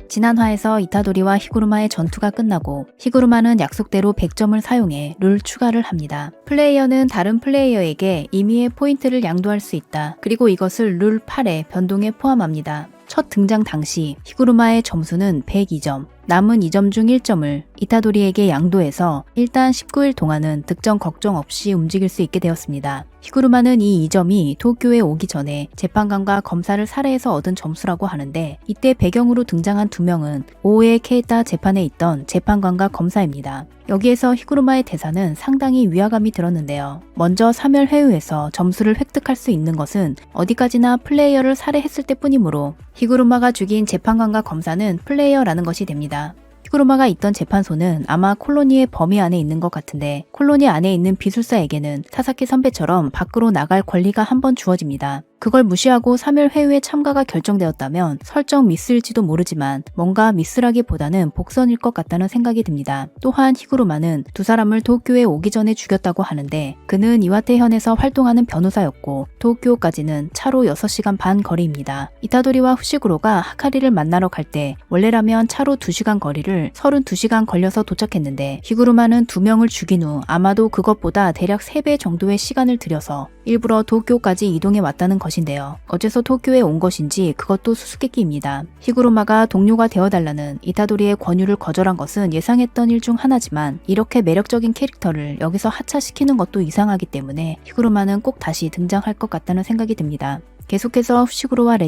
지난 화에서 이타도리와 히구르마의 전투가 끝나고 히구르마는 약속대로 100점을 사용해 룰 추가를 합니다. 플레이어는 다른 플레이어에게 임의의 포인트를 양도할 수 있다. 그리고 이것을 룰 8의 변동에 포함합니다. 첫 등장 당시 히구르마의 점수는 102점, 남은 2점 중 1점을 이타도리에게 양도해서 일단 19일 동안은 득점 걱정 없이 움직일 수 있게 되었습니다. 히구르마는 이 2점이 도쿄에 오기 전에 재판관과 검사를 살해해서 얻은 점수라고 하는데, 이때 배경으로 등장한 두 명은 오에 케이타 재판에 있던 재판관과 검사입니다. 여기에서 히구르마의 대사는 상당히 위화감이 들었는데요. 먼저 사멸회유에서 점수를 획득할 수 있는 것은 어디까지나 플레이어를 살해했을 때뿐이므로 히구르마가 죽인 재판관과 검사는 플레이어라는 것이 됩니다. 히구르마가 있던 재판소는 아마 콜로니의 범위 안에 있는 것 같은데, 콜로니 안에 있는 비술사에게는 사사키 선배처럼 밖으로 나갈 권리가 한 번 주어집니다. 그걸 무시하고 사멸회유에 참가가 결정되었다면 설정 미스일지도 모르지만 뭔가 미스라기보다는 복선일 것 같다는 생각이 듭니다. 또한 히구르마는 두 사람을 도쿄에 오기 전에 죽였다고 하는데, 그는 이와테현에서 활동하는 변호사였고 도쿄까지는 차로 6시간 반 거리입니다. 이타도리와 후시구로가 하카리를 만나러 갈 때 원래라면 차로 2시간 거리를 32시간 걸려서 도착했는데, 히구르마는 2명을 죽인 후 아마도 그것보다 대략 3배 정도의 시간을 들여서 일부러 도쿄까지 이동해 왔다는 것인데요. 어째서 도쿄에 온 것인지 그것도 수수께끼입니다. 히구르마가 동료가 되어달라는 이타도리의 권유를 거절한 것은 예상했던 일 중 하나지만, 이렇게 매력적인 캐릭터를 여기서 하차시키는 것도 이상하기 때문에 히구르마는 꼭 다시 등장할 것 같다는 생각이 듭니다. 계속해서 후시구로와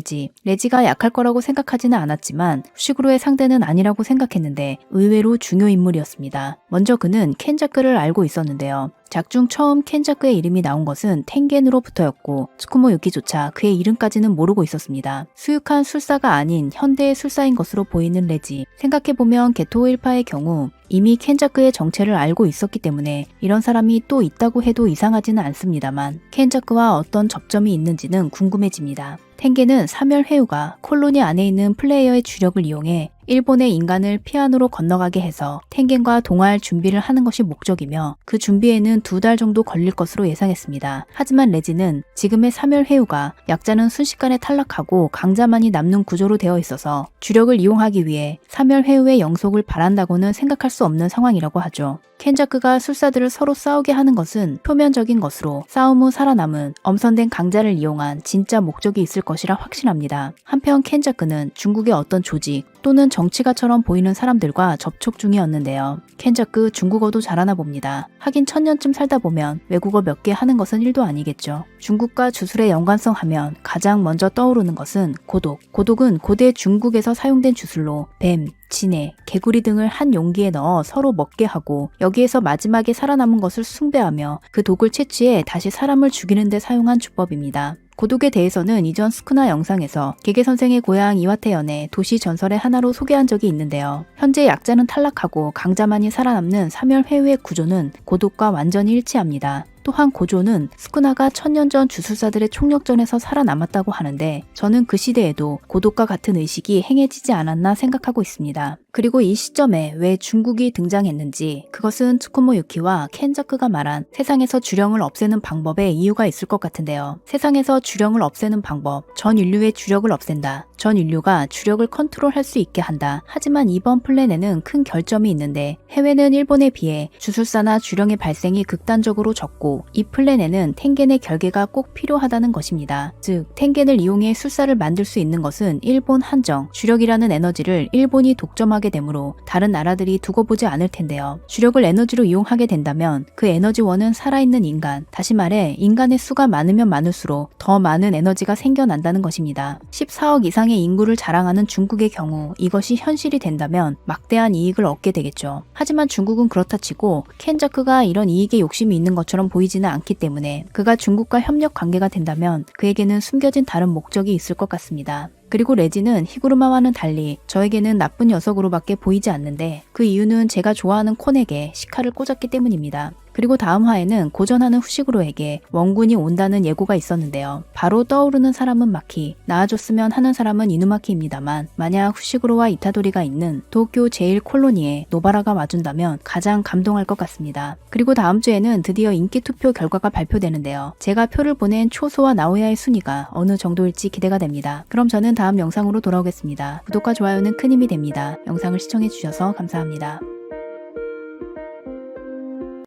레지가 약할 거라고 생각하지는 않았지만 후시구로의 상대는 아니라고 생각했는데 의외로 중요 인물이었습니다. 먼저 그는 켄자크를 알고 있었는데요. 작중 처음 켄자크의 이름이 나온 것은 텐겐으로부터였고 츠쿠모 유키조차 그의 이름까지는 모르고 있었습니다. 수육한 술사가 아닌 현대의 술사인 것으로 보이는 레지. 생각해보면 게토 1파의 경우 이미 켄자크의 정체를 알고 있었기 때문에 이런 사람이 또 있다고 해도 이상하지는 않습니다만, 켄자크와 어떤 접점이 있는지는 궁금해집니다. 텐겐은 사멸회유가 콜로니 안에 있는 플레이어의 주력을 이용해 일본의 인간을 피안으로 건너가게 해서 텐겐과 동화할 준비를 하는 것이 목적이며, 그 준비에는 2달 정도 걸릴 것으로 예상했습니다. 하지만 레지는 지금의 사멸회유가 약자는 순식간에 탈락하고 강자만이 남는 구조로 되어 있어서 주력을 이용하기 위해 사멸회유의 영속을 바란다고는 생각할 수 없는 상황이라고 하죠. 켄자크가 술사들을 서로 싸우게 하는 것은 표면적인 것으로 싸움 후 살아남은 엄선된 강자를 이용한 진짜 목적이 있을 것이라 확신합니다. 한편 켄자크는 중국의 어떤 조직 또는 정치가처럼 보이는 사람들과 접촉 중이었는데요. 켄자크 중국어도 잘하나 봅니다. 하긴 1000년쯤 살다 보면 외국어 몇 개 하는 것은 일도 아니겠죠. 중국과 주술의 연관성 하면 가장 먼저 떠오르는 것은 고독. 고독은 고대 중국에서 사용된 주술로 뱀, 진해, 개구리 등을 한 용기에 넣어 서로 먹게 하고, 여기에서 마지막에 살아남은 것을 숭배하며 그 독을 채취해 다시 사람을 죽이는 데 사용한 주법입니다. 고독에 대해서는 이전 스쿠나 영상에서 게게 선생의 고향 이와테현의 도시 전설의 하나로 소개한 적이 있는데요. 현재 약자는 탈락하고 강자만이 살아남는 사멸회유의 구조는 고독과 완전히 일치합니다. 또한 고조는 스쿠나가 1000년 전 주술사들의 총력전에서 살아남았다고 하는데, 저는 그 시대에도 고독과 같은 의식이 행해지지 않았나 생각하고 있습니다. 그리고 이 시점에 왜 중국이 등장했는지, 그것은 츠쿠모 유키와 켄자크가 말한 세상에서 주령을 없애는 방법에 이유가 있을 것 같은데요. 세상에서 주령을 없애는 방법, 전 인류의 주력을 없앤다. 전 인류가 주력을 컨트롤할 수 있게 한다. 하지만 이번 플랜에는 큰 결점이 있는데, 해외는 일본에 비해 주술사나 주령의 발생이 극단적으로 적고, 이 플랜에는 텐겐의 결계가 꼭 필요하다는 것입니다. 즉, 텐겐을 이용해 술사를 만들 수 있는 것은 일본 한정, 주력이라는 에너지를 일본이 독점하게 되므로 다른 나라들이 두고 보지 않을 텐데요. 주력을 에너지로 이용하게 된다면 그 에너지원은 살아있는 인간, 다시 말해 인간의 수가 많으면 많을수록 더 많은 에너지가 생겨난다는 것입니다. 14억 이상의 인구를 자랑하는 중국의 경우 이것이 현실이 된다면 막대한 이익을 얻게 되겠죠. 하지만 중국은 그렇다 치고 켄자크가 이런 이익에 욕심이 있는 것처럼 보이지는 않기 때문에, 그가 중국과 협력 관계가 된다면 그에게는 숨겨진 다른 목적이 있을 것 같습니다. 그리고 레지는 히구르마와는 달리 저에게는 나쁜 녀석으로밖에 보이지 않는데, 그 이유는 제가 좋아하는 콘에게 시카를 꽂았기 때문입니다. 그리고 다음 화에는 고전하는 후시구로에게 원군이 온다는 예고가 있었는데요. 바로 떠오르는 사람은 마키, 나아줬으면 하는 사람은 이누마키입니다만 만약 후시구로와 이타도리가 있는 도쿄 제1콜로니에 노바라가 와준다면 가장 감동할 것 같습니다. 그리고 다음 주에는 드디어 인기 투표 결과가 발표되는데요. 제가 표를 보낸 초소와 나오야의 순위가 어느 정도일지 기대가 됩니다. 그럼 저는 다음 영상으로 돌아오겠습니다. 구독과 좋아요는 큰 힘이 됩니다. 영상을 시청해주셔서 감사합니다.